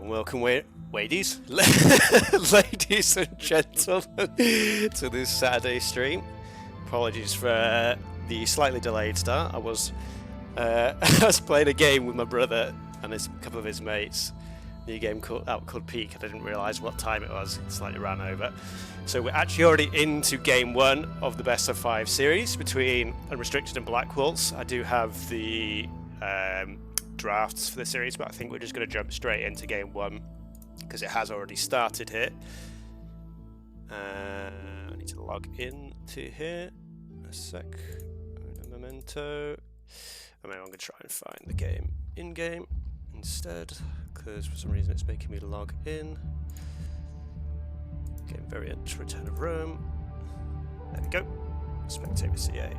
Hello and welcome, ladies ladies and gentlemen, to this Saturday stream. Apologies for the slightly delayed start. I was playing a game with my brother and a couple of his mates. New game called Peak. I didn't realise what time it was. It slightly ran over. So we're actually already into game one of the best of 5 series between Unrestricted and Blackwoltz. I do have the drafts for the series, but I think we're just going to jump straight into game one because it has already started here. I need to log in to here. A sec. A memento. I mean, I'm going to try and find the game in-game instead, because for some reason it's making me log in. Game variant, Return of Rome. There we go. Spectator CA.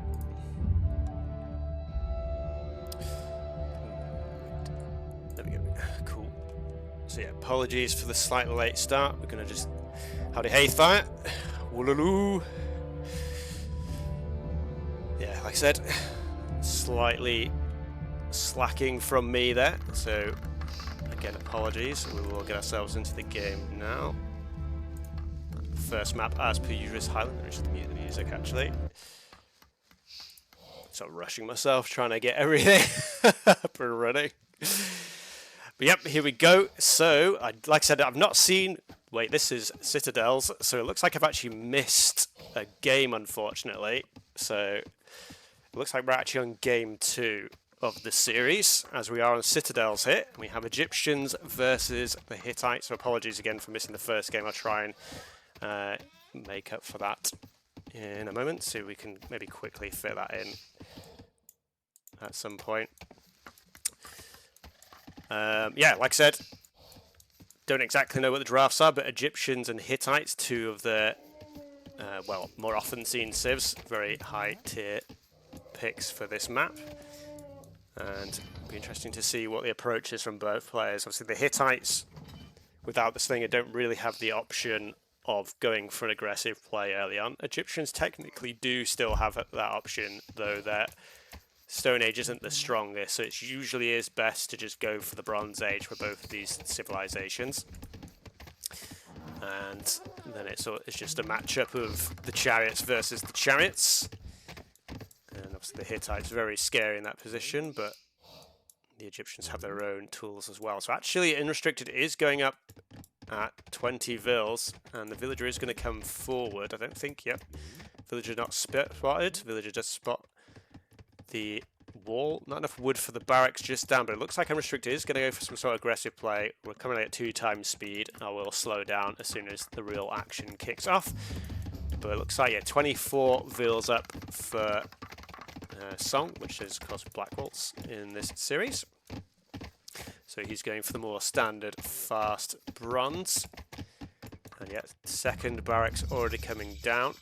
There we go. Cool. So yeah, apologies for the slightly late start. We're gonna just howdy hey fire. Woolaloo. Yeah, like I said, slightly slacking from me there. So again, apologies. We will get ourselves into the game now. First map, as per usual, is Highland. Let me just mute the music actually. Sort of rushing myself, trying to get everything up and running. But yep, here we go. So, like I said, I've not seen... Wait, this is Citadel's, so it looks like I've actually missed a game, unfortunately. So, it looks like we're actually on game 2 of the series, as we are on Citadel's hit. We have Egyptians versus the Hittites, so apologies again for missing the first game. I'll try and make up for that in a moment, so we can maybe quickly fit that in at some point. Yeah, like I said, don't exactly know what the drafts are, but Egyptians and Hittites, 2 of the, well, more often seen civs, very high tier picks for this map. And it'll be interesting to see what the approach is from both players. Obviously, the Hittites, without the slinger, don't really have the option of going for an aggressive play early on. Egyptians technically do still have that option, though their Stone Age isn't the strongest, so it usually is best to just go for the Bronze Age for both of these civilizations. And then it's just a matchup of the chariots versus the chariots. And obviously the Hittites very scary in that position, but the Egyptians have their own tools as well. So actually Unrestricted is going up at 20 vils, and the villager is going to come forward. I don't think, yep. Villager not spotted. Villager does spot the wall. Not enough wood for the barracks just down, but it looks like Unrestricted is going to go for some sort of aggressive play. We're currently at 2 times speed. I will slow down as soon as the real action kicks off. But it looks like, yeah, 24 vils up for Song, which is, of course, Blackwoltz in this series. So he's going for the more standard, fast bronze. And yeah, second barracks already coming down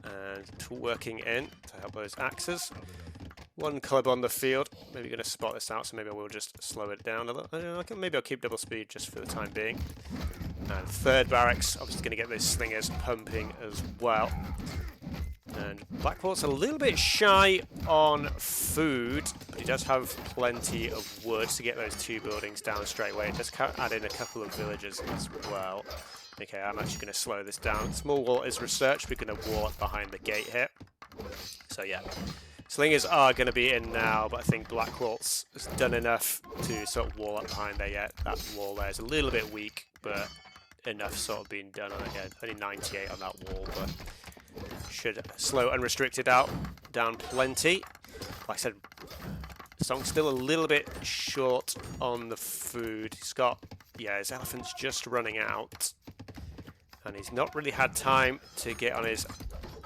and working in to help those axes. 1 club on the field. Maybe going to spot this out, so maybe I will just slow it down a little. Maybe I'll keep double speed just for the time being. And third barracks, obviously going to get those slingers pumping as well. And Blackwoltz a little bit shy on food, but he does have plenty of wood to get those 2 buildings down straight away. Just add in a couple of villagers as well. Okay, I'm actually going to slow this down. Small wall is researched. We're going to wall it behind the gate here. So yeah, slingers are going to be in now, but I think Blackwoltz has done enough to sort of wall up behind there yet. That wall there is a little bit weak, but enough sort of being done on it. Again, only 98 on that wall, but should slow Unrestricted down plenty. Like I said, Song's still a little bit short on the food. He's got, yeah, his elephant's just running out, and he's not really had time to get on his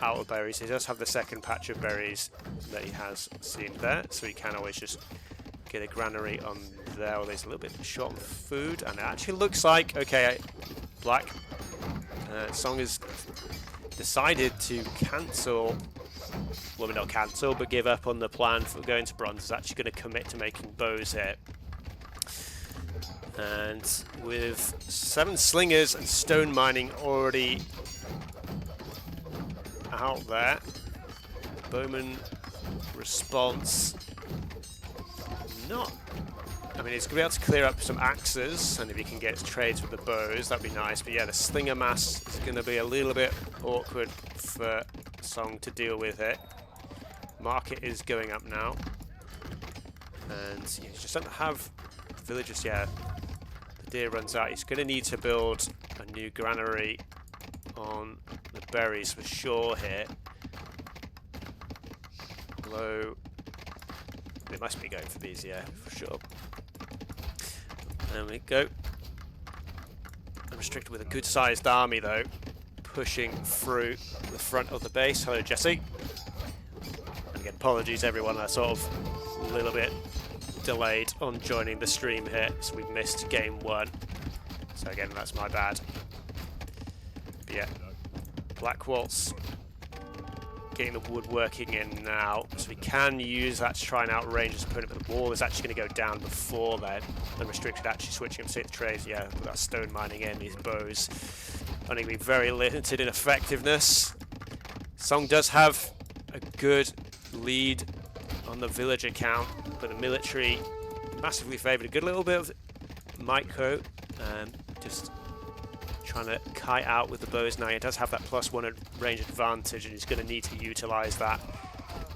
outer berries. He does have the second patch of berries that he has seen there, so he can always just get a granary on there. Well, he's a little bit short on food, and it actually looks like, okay, Black Song is decided to cancel, well, not cancel, but give up on the plan for going to bronze. Is actually going to commit to making bows here. And with 7 slingers and stone mining already out there, bowman response not I mean, he's going to be able to clear up some axes, and if he can get his trades with the bows, that'd be nice. But yeah, the slinger mass is going to be a little bit awkward for Song to deal with it. Market is going up now. And yeah, he just doesn't have villagers yet. The deer runs out. He's going to need to build a new granary on the berries for sure here. Although they must be going for these, yeah, for sure. There we go. Unrestricted with a good sized army though, pushing through the front of the base. Hello Jesse. And again, apologies everyone, I sort of a little bit delayed on joining the stream here, so we've missed game 1. So again, that's my bad. But yeah, Blackwoltz getting the woodworking in now, so we can use that to try and outrange his opponent, but the wall is actually going to go down before then. Unrestricted actually switching up to the trades, yeah, with that stone mining in, these bows only be very limited in effectiveness. Song does have a good lead on the villager count, but the military massively favoured. A good little bit of micro, just trying to kite out with the bows now. He does have that +1 range advantage, and he's going to need to utilise that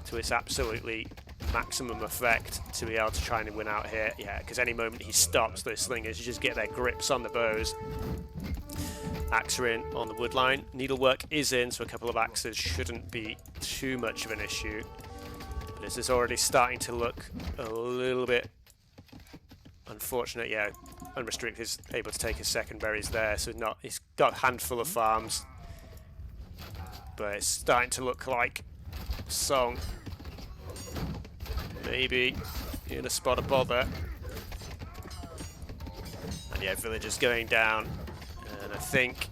to its absolutely maximum effect to be able to try and win out here. Yeah, because any moment he stops, those slingers, you just get their grips on the bows. Axe are in on the wood line. Needlework is in, so a couple of axes shouldn't be too much of an issue. But this is already starting to look a little bit unfortunate. Yeah, Unrestricted is able to take his secondaries there, so he's got a handful of farms, but it's starting to look like Song maybe in a spot of bother. And yeah, villagers going down, and I think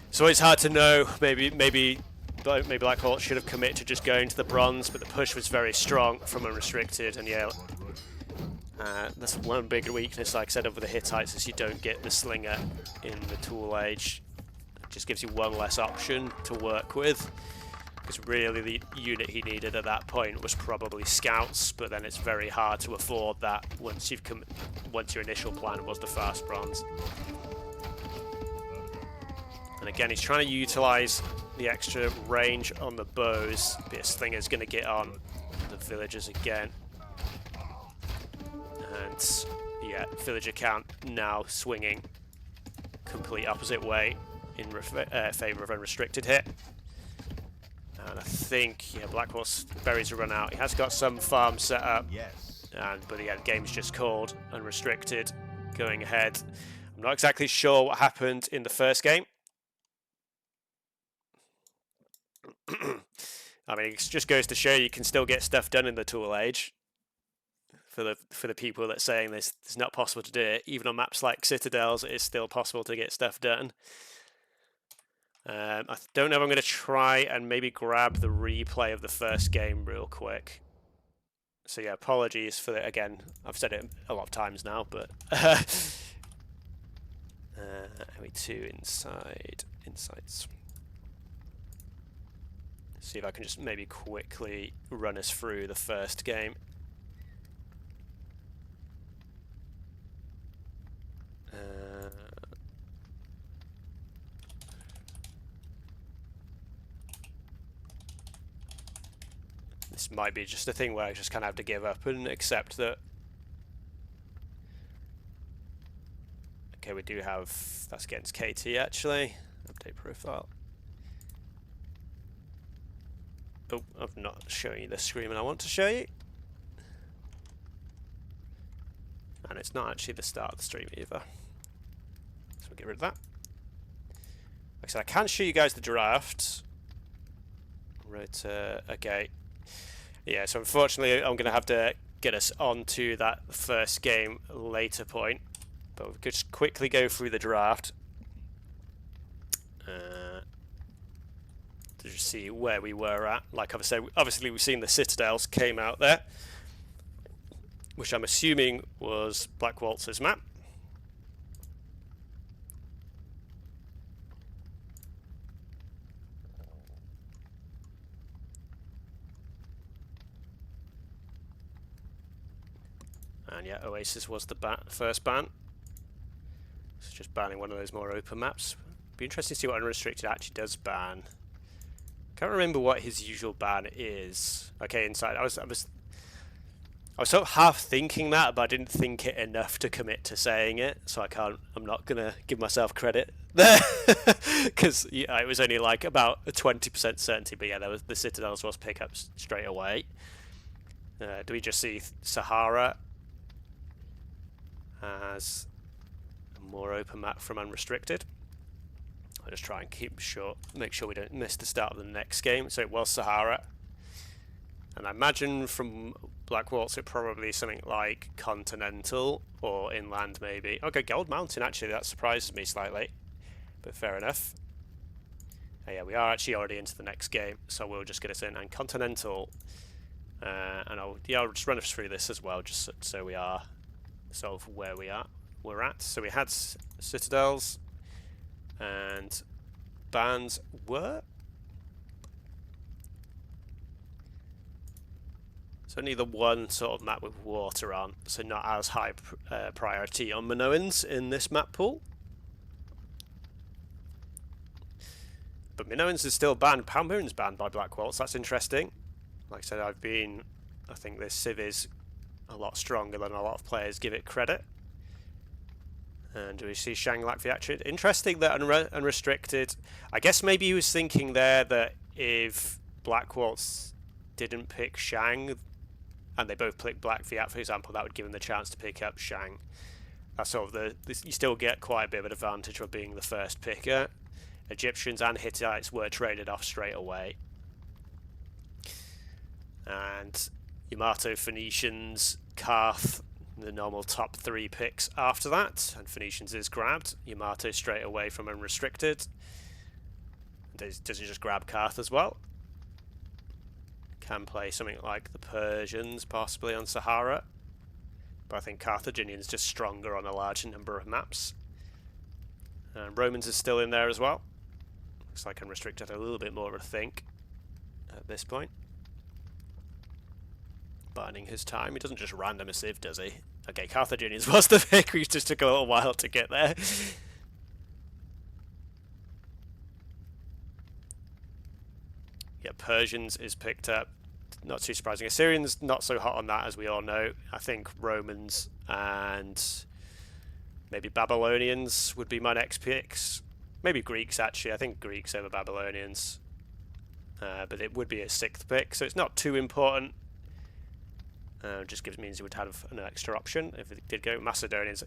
it's always hard to know. Maybe Blackwoltz should have committed to just going to the bronze, but the push was very strong from Unrestricted, and yeah. That's one big weakness, like I said, over the Hittites, is you don't get the slinger in the tool age. It just gives you one less option to work with, because really the unit he needed at that point was probably scouts, but then it's very hard to afford that once your initial plan was the fast bronze. And again, he's trying to utilise the extra range on the bows, but Slinger's going to get on the villagers again. And yeah, villager count now swinging complete opposite way in favour of Unrestricted here. And I think, yeah, Blackwoltz berries will run out. He has got some farms set up, but yeah, the game's just called. Unrestricted going ahead. I'm not exactly sure what happened in the first game. I mean, it just goes to show you can still get stuff done in the tool age. For the people that are saying this, it's not possible to do it. Even on maps like Citadels, it is still possible to get stuff done. I don't know if I'm going to try and maybe grab the replay of the first game real quick. So yeah, apologies for that. Again, I've said it a lot of times now, but AoE2 insights. See if I can just maybe quickly run us through the first game. This might be just a thing where I just kind of have to give up and accept that. Okay, we do have, that's against KT actually. Update profile. Oh, I'm not showing you the screen I want to show you. And it's not actually the start of the stream either. So we'll get rid of that. Like I said, I can show you guys the draft. Right, okay. Yeah, so unfortunately I'm going to have to get us onto that first game later point. But we'll just quickly go through the draft. To just see where we were at. Like I said, obviously we've seen the Citadels came out there, which I'm assuming was Blackwoltz's map. And yeah, Oasis was the first ban. It's just banning one of those more open maps. Be interesting to see what Unrestricted actually does ban. Can't remember what his usual ban is. Okay, inside. I was sort of half thinking that, but I didn't think it enough to commit to saying it, so I'm not gonna give myself credit there, because yeah, it was only like about a 20% certainty. But yeah, there was the Citadels was pickups straight away. Do we just see Sahara as a more open map from Unrestricted? I'll just try and make sure we don't miss the start of the next game. So it was Sahara. And I imagine from Blackwoltz it probably something like Continental or Inland maybe. Okay, Gold Mountain actually, that surprises me slightly. But fair enough. Oh, yeah, we are actually already into the next game, so we'll just get us in. And Continental, and I'll just run us through this as well, just so we are sort of where we're at. So we had Citadels, and bans were... It's only the one sort of map with water on, so not as high priority on Minoans in this map pool. But Minoans is still banned. Pound Moon's banned by Blackwoltz. That's interesting. Like I said, I think this Civ is a lot stronger than a lot of players give it credit. And do we see Shang Latvia? Interesting that Unrestricted. I guess maybe he was thinking there that if Blackwoltz didn't pick Shang, and they both picked Black Fiat, for example, that would give them the chance to pick up Shang. That's sort of you still get quite a bit of an advantage of being the first picker. Egyptians and Hittites were traded off straight away. And Yamato, Phoenicians, Karth, the normal top 3 picks after that. And Phoenicians is grabbed. Yamato straight away from Unrestricted. Does he just grab Karth as well? Can play something like the Persians possibly on Sahara, but I think Carthaginians just stronger on a larger number of maps. Romans is still in there as well. Looks like Unrestricted a little bit more of a think at this point. Biding his time. He doesn't just random a Civ, does he? Okay, Carthaginians was the pick. We just took a little while to get there. Yeah, Persians is picked up. Not too surprising. Assyrians not so hot on that, as we all know. I think Romans and maybe Babylonians would be my next picks. Maybe Greeks actually. I think Greeks over Babylonians. But it would be a 6th pick, so it's not too important. Just means you would have an extra option if it did go. Macedonians.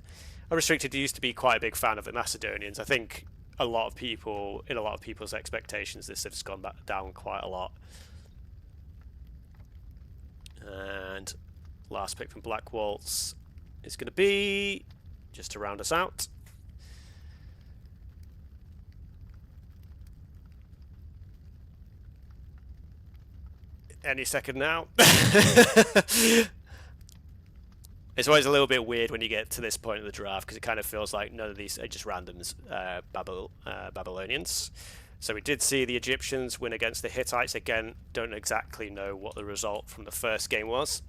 Unrestricted used to be quite a big fan of the Macedonians. I think in a lot of people's expectations, this has gone back down quite a lot. And last pick from Blackwoltz is going to be, just to round us out, any second now. It's always a little bit weird when you get to this point of the draft, because it kind of feels like none of these are just randoms. Babylonians. So we did see the Egyptians win against the Hittites. Again, don't exactly know what the result from the first game was.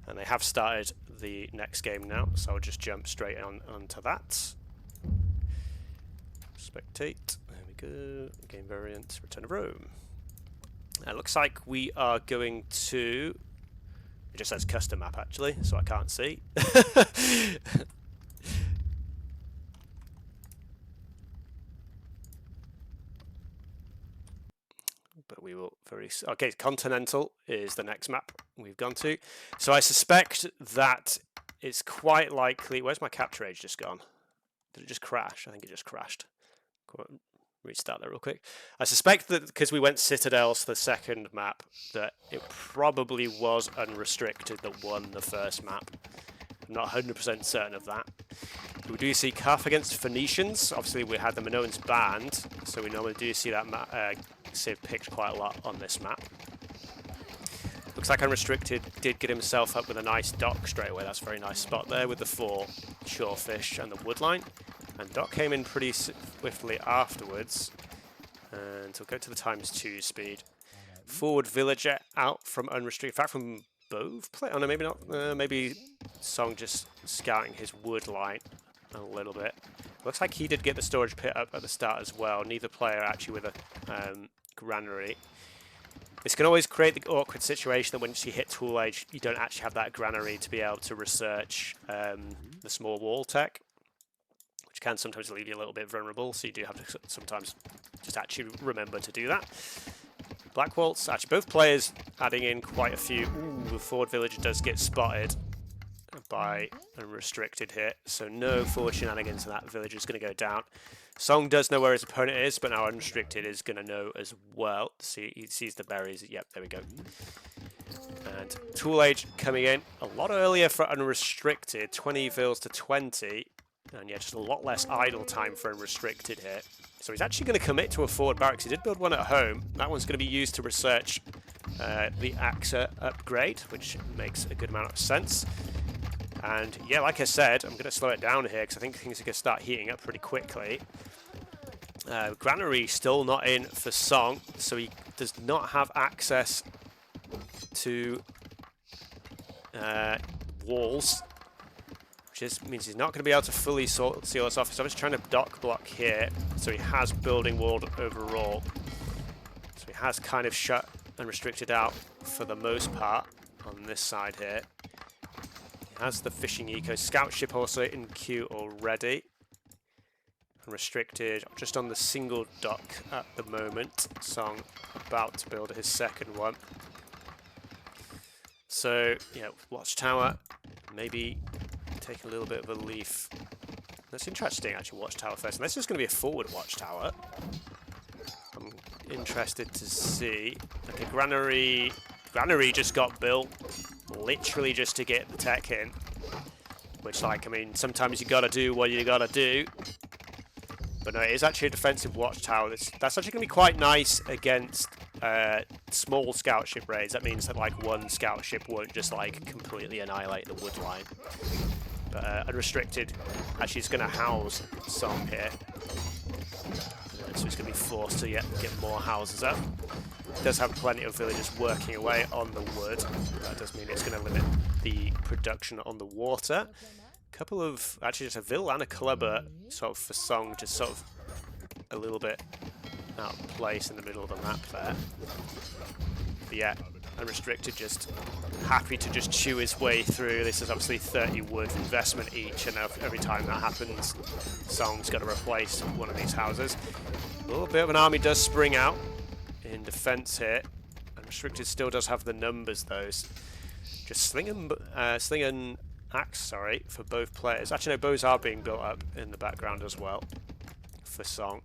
And they have started the next game now, so I'll just jump straight onto that. Spectate. There we go. Game variant, Return of Rome. It looks like we are going to... It just says custom map actually, so I can't see. But we will okay, Continental is the next map we've gone to. So I suspect that it's quite likely... Where's my capture age just gone? Did it just crash? I think it just crashed. Restart that real quick. I suspect that because we went Citadels the second map, that it probably was Unrestricted that won the first map. I'm not 100% certain of that. We do see Karth against Phoenicians. Obviously, we had the Minoans banned, so we normally do see that Civ picked quite a lot on this map. Looks like Unrestricted did get himself up with a nice dock straight away. That's a very nice spot there with the 4 shorefish and the woodline. And dock came in pretty swiftly afterwards. And we'll go to the ×2 speed. Forward villager out from Unrestricted. In fact, from both play. Oh no, maybe not. Maybe Song just scouting his wood line a little bit. Looks like he did get the storage pit up at the start as well. Neither player actually with a granary. This can always create the awkward situation that once you hit tool age, you don't actually have that granary to be able to research the small wall tech, which can sometimes leave you a little bit vulnerable. So you do have to sometimes just actually remember to do that. Blackwoltz, actually both players adding in quite a few. Ooh, the forward villager does get spotted by Unrestricted here, so no forward shenanigans, and that villager is going to go down. Song does know where his opponent is, but now Unrestricted is going to know as well. See, he sees the berries. Yep, there we go. And Tool Age coming in a lot earlier for Unrestricted, 20 vills to 20, and yeah, just a lot less idle time for Unrestricted here. So he's actually going to commit to a forward barracks. He did build one at home. That one's going to be used to research the AXA upgrade, which makes a good amount of sense. And yeah, like I said, I'm going to slow it down here because I think things are going to start heating up pretty quickly. Granary still not in for Song, so he does not have access to walls, which means he's not going to be able to fully seal us off. So I'm just trying to dock block here, so he has building wall overall. So he has kind of shut Unrestricted out for the most part on this side here. Has the fishing eco. Scout ship also in queue already. Unrestricted just on the single dock at the moment. Song about to build his second one. So, yeah, Watchtower maybe take a little bit of a leaf. That's interesting, actually, Watchtower first. And this is going to be a forward Watchtower. I'm interested to see. Okay, Granary just got built. Literally just to get the tech in, which, like, I mean, sometimes you gotta do what you gotta do. But no, it is actually a defensive watchtower. That's actually gonna be quite nice against small scout ship raids. That means that like one scout ship won't just like completely annihilate the wood line. But Unrestricted actually is gonna house Song here, so he's gonna be forced to get more houses up. Does have plenty of villagers working away on the wood. That does mean it's going to limit the production on the water. Couple of, actually just a vill and a clubber sort of for Song, just sort of a little bit out of place in the middle of the map there. But yeah, Unrestricted just happy to just chew his way through. This is obviously 30 wood investment each, and every time that happens, Song's got to replace one of these houses. A little bit of an army does spring out in defense here. Unrestricted still does have the numbers though. Just sling and axe, sorry, for both players. Actually no, bows are being built up in the background as well for Song.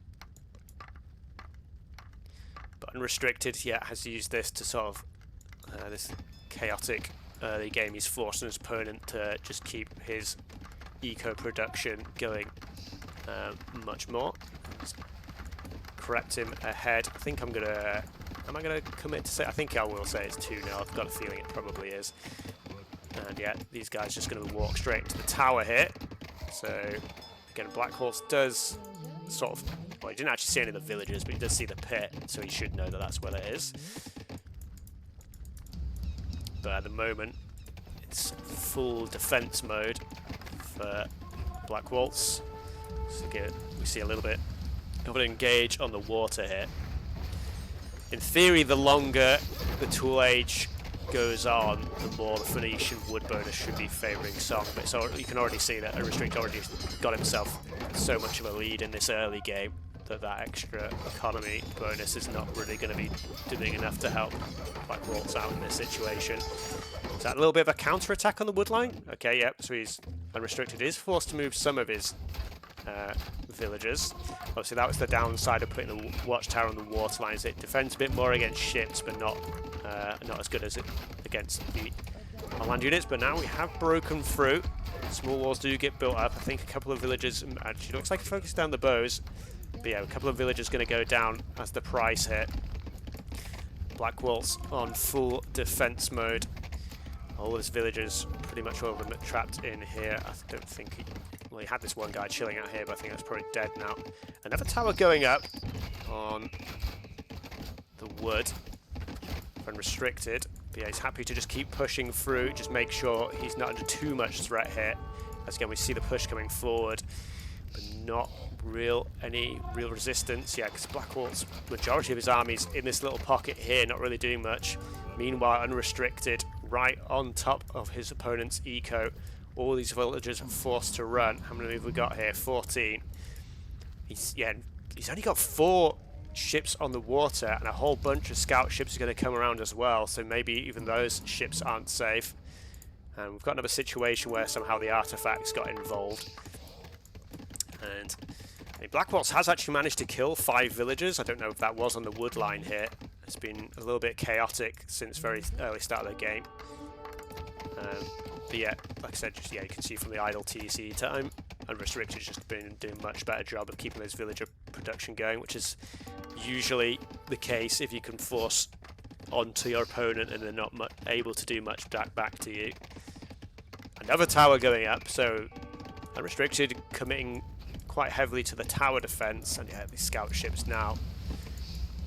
But Unrestricted, yeah, has used this to sort of this chaotic early game. He's forcing his opponent to just keep his eco production going much more. Just correct him ahead. I think I'm gonna. Am I gonna commit to say? I think I will say it's 2-0. I've got a feeling it probably is. And yeah, these guys just gonna walk straight into the tower here. So again, Blackwoltz does sort of. Well, he didn't actually see any of the villagers, but he does see the pit, so he should know that that's where it is. But at the moment, it's full defense mode for Blackwoltz. So again, we see a little bit of an engage on the water here. In theory, the longer the tool age goes on, the more the Phoenician wood bonus should be favouring Song. But so you can already see that Unrestricted already got himself so much of a lead in this early game that extra economy bonus is not really going to be doing enough to help Blackwoltz out in this situation. Is that a little bit of a counter attack on the wood line? Okay, yep. So he's Unrestricted is forced to move some of his villagers. Obviously that was the downside of putting the watchtower on the water lines. It defends a bit more against ships, but not as good as it against the land units. But now we have broken through. Small walls do get built up. I think a couple of villagers, actually looks like he focused down the bows, but yeah, a couple of villagers going to go down as the price hit. Blackwoltz on full defense mode. All his villagers, pretty much all of them, are trapped in here. I don't think he... Well, he had this one guy chilling out here, but I think that's probably dead now. Another tower going up on the wood. Unrestricted. But yeah, he's happy to just keep pushing through, just make sure he's not under too much threat here. As again, we see the push coming forward, but not any real resistance. Yeah, because Blackwoltz, majority of his army's in this little pocket here, not really doing much. Meanwhile, Unrestricted, right on top of his opponent's eco. All these villagers are forced to run. How many have we got here? 14. He's only got 4 ships on the water, and a whole bunch of scout ships are going to come around as well, so maybe even those ships aren't safe. And we've got another situation where somehow the artifacts got involved. And Blackwoltz has actually managed to kill 5 villagers. I don't know if that was on the wood line here. It's been a little bit chaotic since very early start of the game. But yeah, like I said, just, yeah, you can see from the idle TC time, Unrestricted's just been doing a much better job of keeping those villager production going, which is usually the case if you can force onto your opponent and they're not able to do much back to you. Another tower going up, so Unrestricted committing quite heavily to the tower defense, and yeah, these scout ships now.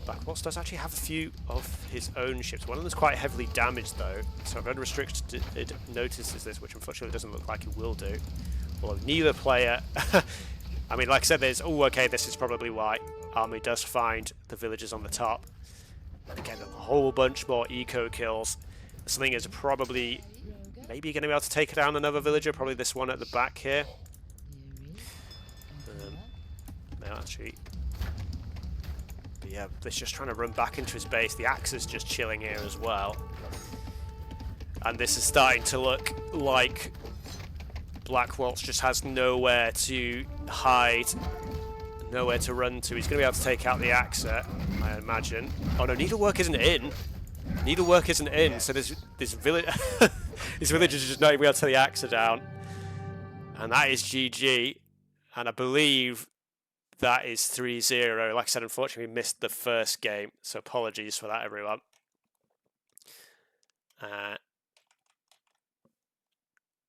Blackwoltz does actually have a few of his own ships. One of them's quite heavily damaged though, so if Unrestricted notices this, which unfortunately doesn't look like it will do, although neither player, I mean, like I said, there's, oh, okay, this is probably why Army does find the villagers on the top. And again, a whole bunch more eco kills. The Slingers are probably, maybe going to be able to take down another villager, probably this one at the back here. No, actually. But yeah, they're just trying to run back into his base. The axe is just chilling here as well. And this is starting to look like Blackwoltz just has nowhere to hide, nowhere to run to. He's going to be able to take out the Axa, I imagine. Oh no, Needlework isn't in. Needlework isn't in, so this village, these villagers are just not even able to take the Axa down. And that is GG. And I believe that is 3-0. Like I said, unfortunately, we missed the first game, so apologies for that, everyone.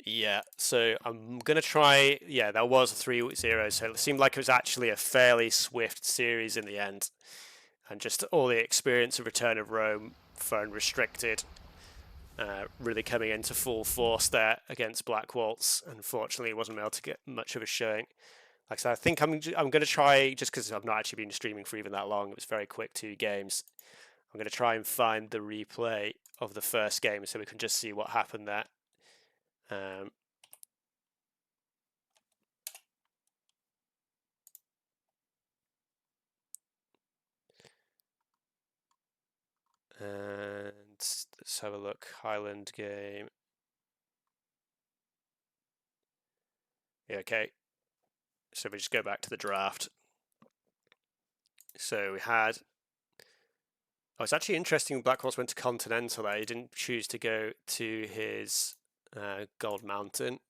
Yeah, so I'm going to try, yeah, that was 3-0, so it seemed like it was actually a fairly swift series in the end. And just all the experience of Return of Rome for Unrestricted really coming into full force there against Blackwoltz. Unfortunately, it wasn't able to get much of a showing. Like I said, I think I'm going to try, just because I've not actually been streaming for even that long, it was very quick, 2 games. I'm going to try and find the replay of the first game so we can just see what happened there. And let's have a look. Highland game. Yeah, okay. So we just go back to the draft. So we had... Oh, it's actually interesting Blackwoltz went to Continental there. He didn't choose to go to his Gold Mountain.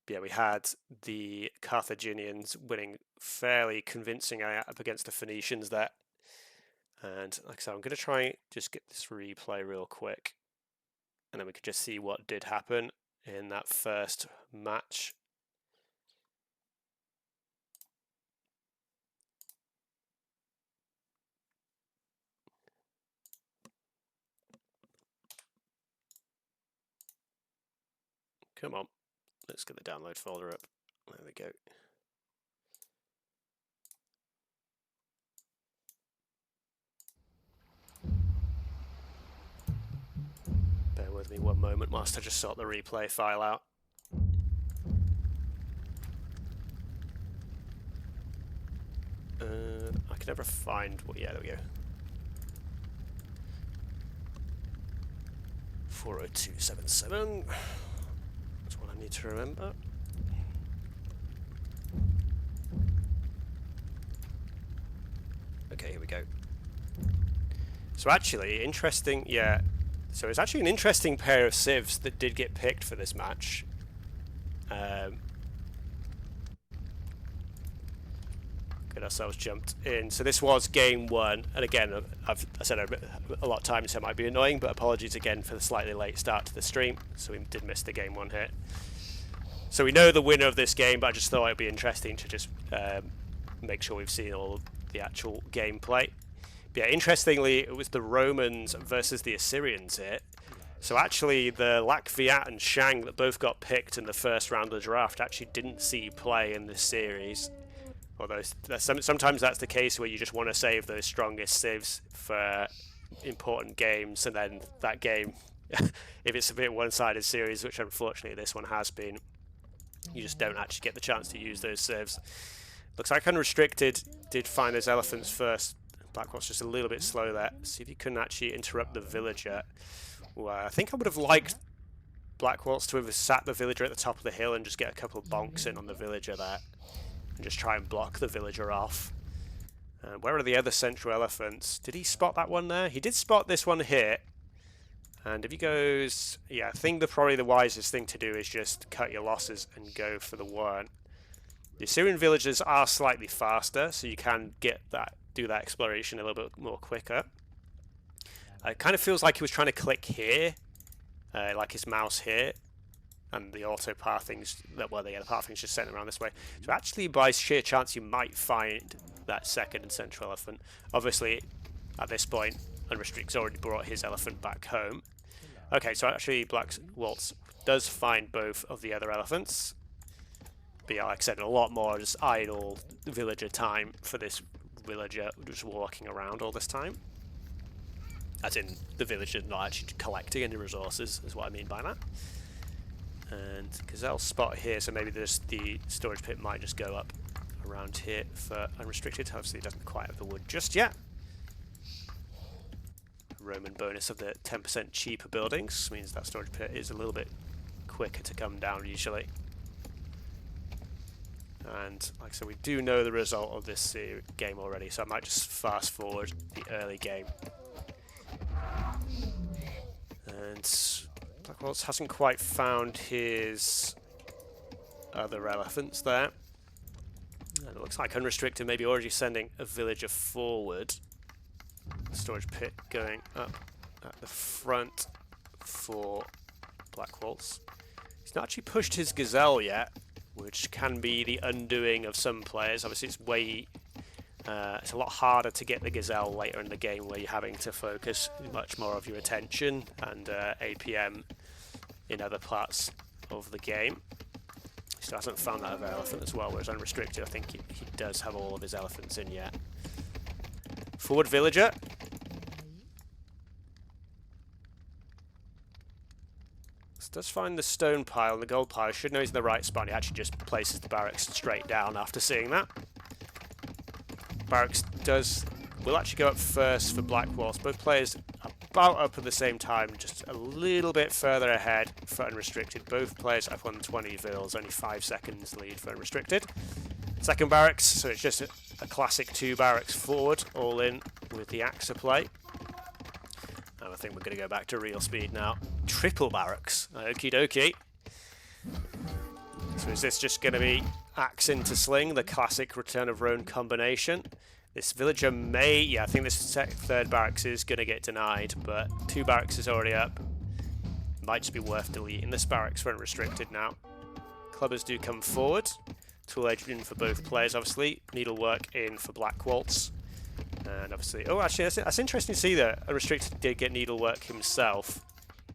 But yeah, we had the Carthaginians winning fairly convincing up against the Phoenicians there. And like I said, I'm going to try and just get this replay real quick. And then we can just see what did happen in that first match. Come on, let's get the download folder up. There we go. Bear with me one moment whilst I just sort the replay file out. I can never find what, yeah, there we go. 40277. That's what I need to remember. Okay, here we go. So actually, interesting, yeah. So it's actually an interesting pair of civs that did get picked for this match. Get ourselves jumped in. So this was game 1, and again, I said a lot of times so it might be annoying, but apologies again for the slightly late start to the stream. So we did miss the game 1 hit. So we know the winner of this game, but I just thought it'd be interesting to just make sure we've seen all the actual gameplay. But Yeah, interestingly, it was the Romans versus the Assyrians here. So actually, the Lakviat and Shang that both got picked in the first round of the draft actually didn't see play in this series. Although sometimes that's the case where you just want to save those strongest civs for important games, and then that game, if it's a bit one-sided series, which unfortunately this one has been, you just don't actually get the chance to use those civs. Looks like Unrestricted did find those elephants first. Blackwoltz just a little bit slow there. See if you can actually interrupt the villager. Well, I think I would have liked Blackwoltz to have sat the villager at the top of the hill and just get a couple of bonks in on the villager there. And just try and block the villager off. Where are the other central elephants? Did he spot that one there? He did spot this one here. And if he goes... Yeah, I think probably the wisest thing to do is just cut your losses and go for the one. The Assyrian villagers are slightly faster, so you can get that, do that exploration a little bit more quicker. It kind of feels like he was trying to click here, like his mouse here, and the auto pathing's, well, the pathing's just sent around this way. So actually, by sheer chance, you might find that second and central elephant. Obviously, at this point, Unrestricted's already brought his elephant back home. Okay, so actually, Blackwoltz does find both of the other elephants. But yeah, like I said, a lot more just idle villager time for this villager just walking around all this time. As in, the villager not actually collecting any resources, is what I mean by that. And Gazelle's spot here, so maybe the storage pit might just go up around here for Unrestricted. Obviously, it doesn't quite have the wood just yet. Roman bonus of the 10% cheaper buildings means that storage pit is a little bit quicker to come down usually. And like I said, we do know the result of this game already, so I might just fast forward the early game. And Blackwoltz hasn't quite found his other elephants there. And it looks like Unrestricted maybe already sending a villager forward. Storage pit going up at the front for Blackwoltz. He's not actually pushed his Gazelle yet, which can be the undoing of some players. Obviously, it's a lot harder to get the Gazelle later in the game where you're having to focus much more of your attention and APM in other parts of the game. He still hasn't found that other elephant as well, whereas Unrestricted, I think he does have all of his elephants in yet. Forward villager. This does find the stone pile and the gold pile. Should know he's in the right spot. He actually just places the barracks straight down after seeing that. Barracks will actually go up first for Blackwoltz. Both players about up at the same time, just a little bit further ahead for Unrestricted. Both players up on 20 vills, only 5 seconds lead for Unrestricted. Second barracks, so it's just a classic 2 barracks forward, all in with the AXA play. And I think we're going to go back to real speed now. Triple barracks, okie dokie. So is this just going to be axe into sling, the classic Return of Rome combination? This villager may, yeah, I think this third barracks is going to get denied, but 2 barracks is already up. Might just be worth deleting this barracks for Unrestricted now. Clubbers do come forward. Tool edge in for both players, obviously. Needlework in for Blackwoltz. And obviously, oh, actually, that's interesting to see that Unrestricted did get Needlework himself,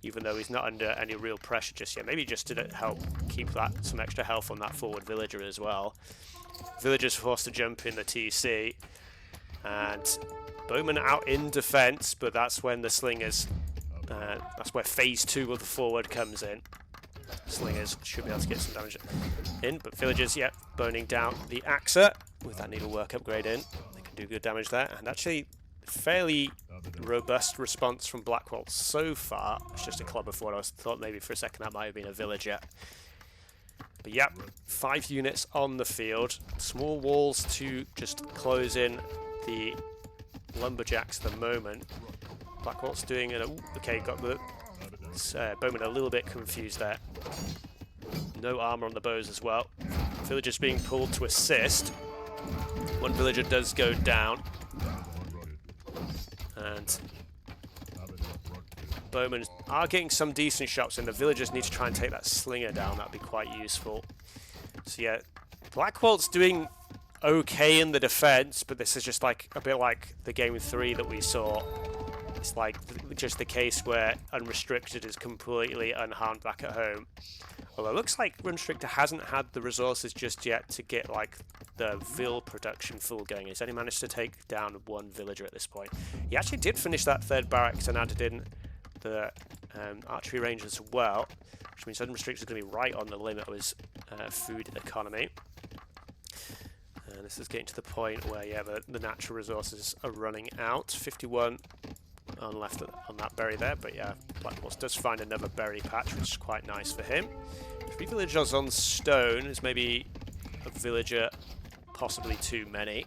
even though he's not under any real pressure just yet. Maybe just to help keep that some extra health on that forward villager as well. Villager's forced to jump in the TC. And Bowman out in defense, but that's when the slingers, that's where phase 2 of the forward comes in. Slingers should be able to get some damage in, but villagers, yeah, boning down the AXA with that needlework upgrade in. They can do good damage there, and actually fairly robust response from Blackwoltz so far. It's just a club of forward. I thought maybe for a second that might have been a villager. But yeah, 5 units on the field. Small walls to just close in the lumberjacks at the moment. Blackwoltz doing it. Okay, got the Bowman a little bit confused there. No armor on the bows as well. Villagers being pulled to assist. One villager does go down. And Bowman are getting some decent shots, and the villagers need to try and take that slinger down. That'd be quite useful. So yeah, Blackwoltz doing okay in the defense, but this is just like a bit like the game 3 that we saw. It's like just the case where Unrestricted is completely unharmed back at home. Although it looks like Unrestricted hasn't had the resources just yet to get like the Vil production full going. He's only managed to take down 1 villager at this point. He actually did finish that 3rd barracks and added in the archery range as well, which means Unrestricted is going to be right on the limit of his food economy. And this is getting to the point where, yeah, the natural resources are running out. 51 on left on that berry there, but yeah, Blackwoltz does find another berry patch, which is quite nice for him. 3 villagers on stone is maybe a villager, possibly too many.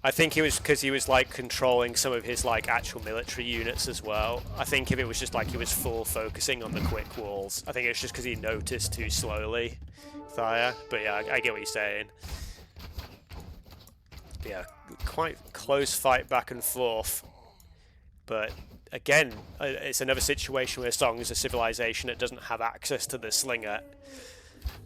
I think it was because he was like controlling some of his like actual military units as well. I think if it was just like he was full focusing on the quick walls, I think it was just because he noticed too slowly, Thaya. But yeah, I get what you're saying. But yeah, quite close fight back and forth. But again, it's another situation where Song is a civilization that doesn't have access to the slinger.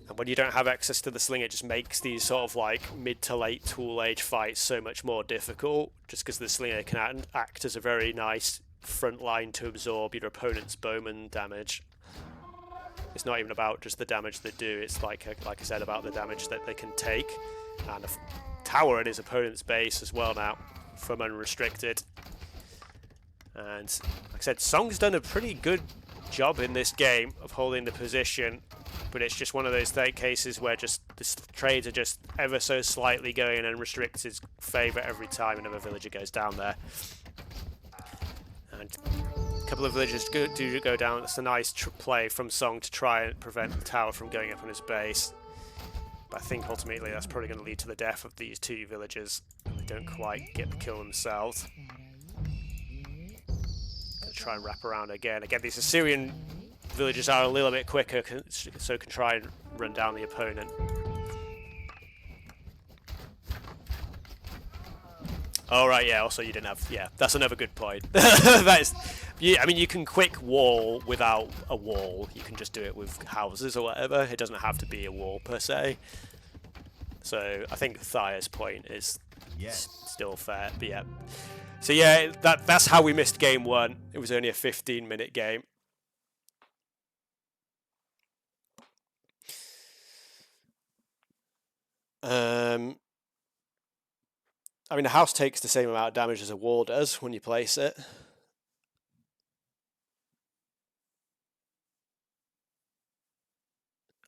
And when you don't have access to the slinger, it just makes these sort of like mid to late tool age fights so much more difficult, just because the slinger can act as a very nice front line to absorb your opponent's bowman damage. It's not even about just the damage they do, it's like I said, about the damage that they can take. And a tower in his opponent's base as well now from Unrestricted. And like I said, Song's done a pretty good job in this game of holding the position, but it's just one of those cases where just the trades are just ever so slightly going in Unrestricted's favour every time another villager goes down there. And a couple of villagers do go down. It's a nice play from Song to try and prevent the tower from going up on his base. But I think ultimately that's probably going to lead to the death of these 2 villagers. They don't quite get the kill themselves. Gonna try and wrap around again. Again, these Assyrian villagers are a little bit quicker, so can try and run down the opponent. Oh right, yeah. Also, you didn't have. Yeah, that's another good point. That is, yeah. I mean, you can quick wall without a wall. You can just do it with houses or whatever. It doesn't have to be a wall per se. So I think Thaya's point is still fair. But yeah. So yeah, that's how we missed game 1. It was only a 15-minute game. I mean, the house takes the same amount of damage as a wall does when you place it.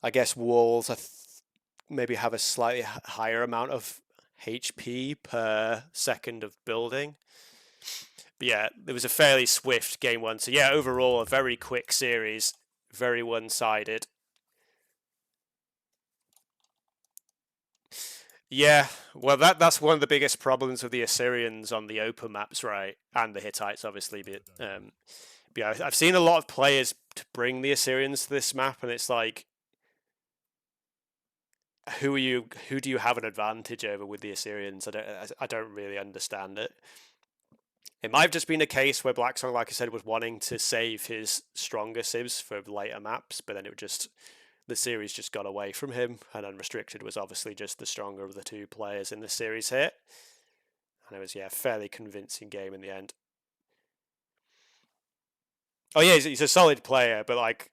I guess walls maybe have a slightly higher amount of HP per second of building. But yeah, it was a fairly swift game 1. So yeah, overall, a very quick series, very one-sided. Yeah, well, that's one of the biggest problems with the Assyrians on the open maps, right? And the Hittites, obviously. But yeah, I've seen a lot of players to bring the Assyrians to this map, and it's like, who do you have an advantage over with the Assyrians? I don't really understand it. It might have just been a case where Blacksong, like I said, was wanting to save his stronger civs for later maps, but then the series just got away from him, and Unrestricted was obviously just the stronger of the 2 players in the series here. And it was, yeah, a fairly convincing game in the end. Oh yeah, he's a solid player, but like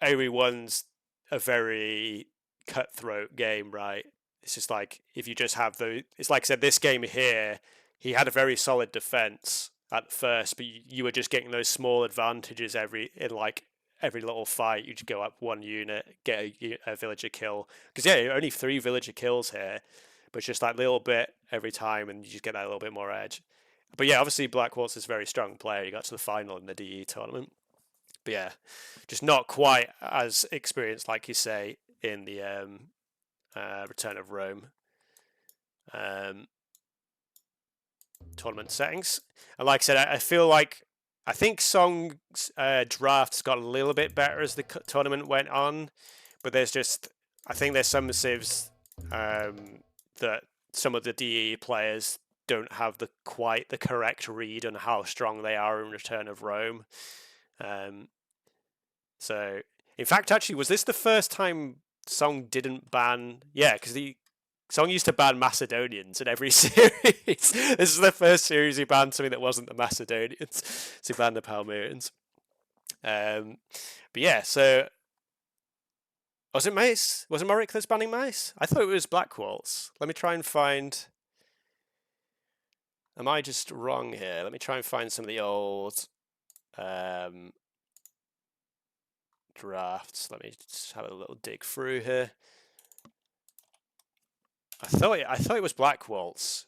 AoE1's a very cutthroat game, right? It's just like, if you just have it's like I said, this game here, he had a very solid defense at first, but you were just getting those small advantages every little fight. You just go up 1 unit, get a villager kill. Because yeah, only 3 villager kills here, but it's just that little bit every time, and you just get that little bit more edge. But yeah, obviously Blackwoltz is a very strong player. He got to the final in the DE tournament. But yeah, just not quite as experienced, like you say, in the Return of Rome tournament settings. And like I said, I think Song's drafts got a little bit better as the tournament went on, but I think there's some civs that some of the DE players don't have quite the correct read on how strong they are in Return of Rome. So In fact, actually, was this the first time Song didn't ban? Yeah, because the Song used to ban Macedonians in every series. This is the first series he banned something that wasn't the Macedonians. So he banned the Palmyrians. But yeah, so was it Mace? Was it Morik that's banning Mace? I thought it was Blackwoltz. Let me try and find. Am I just wrong here? Let me try and find some of the old drafts. Let me just have a little dig through here. I thought it was Blackwoltz,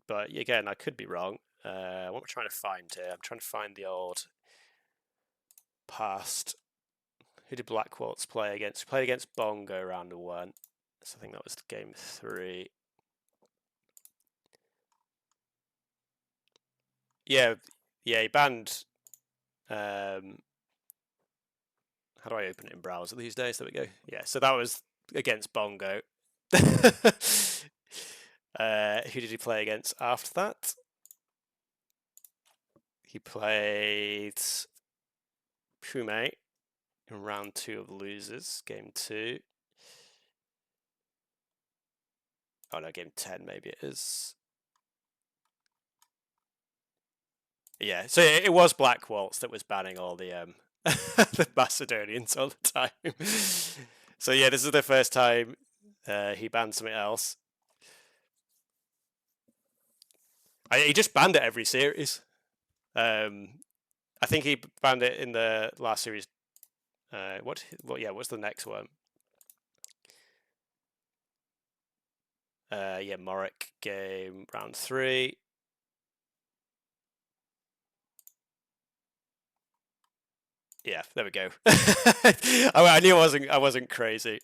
but again, I could be wrong. What am I trying to find here? I'm trying to find the old past. Who did Blackwoltz play against? He played against Bongo round 1. So I think that was game 3. Yeah, he banned. How do I open it in browser these days? There we go. Yeah, so that was against Bongo. Who did he play against after that? He played Pume in round 2 of losers, game 2. Oh no, game 10 maybe it is. Yeah, so it was Blackwoltz that was banning all the the Macedonians all the time. So yeah, this is the first time he banned something else. He just banned it every series. I think he banned it in the last series. What's the next one? Yeah, Morik game round 3. Yeah, there we go. I knew I wasn't crazy.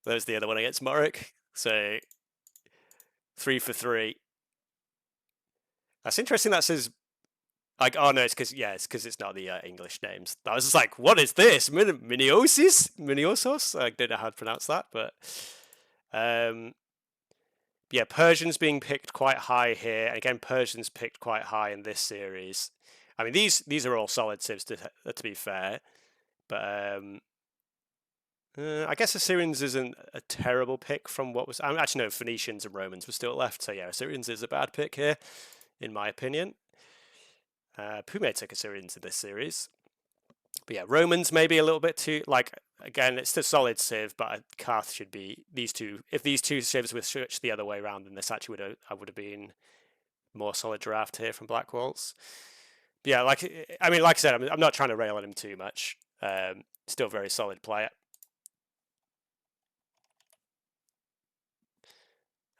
That was the other one against Morik. So 3 for 3. That's interesting. That says like, oh no, it's because it's not the English names. I was just like, what is this? Miniosos? I don't know how to pronounce that, but yeah, Persians being picked quite high here, and again, Persians picked quite high in this series. I mean, these are all solid civs to be fair, but I guess Assyrians isn't a terrible pick from what was. Actually, no, Phoenicians and Romans were still left, so yeah, Assyrians is a bad pick here, in my opinion. Pume took Assyrians in this series, but yeah, Romans maybe a little bit too. Like again, it's a solid civ, but Karth should be these two. If these two civs were switched the other way around, then this actually would have been more solid draft here from Blackwoltz. But yeah, like I said, I'm not trying to rail on him too much. Still very solid player.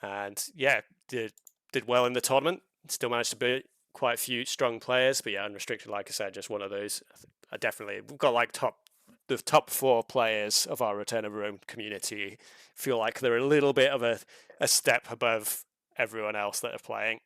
And yeah, did well in the tournament. Still managed to beat quite a few strong players, but yeah, Unrestricted, like I said, just one of those. We've got like the top 4 players of our Return of Rome community feel like they're a little bit of a step above everyone else that are playing.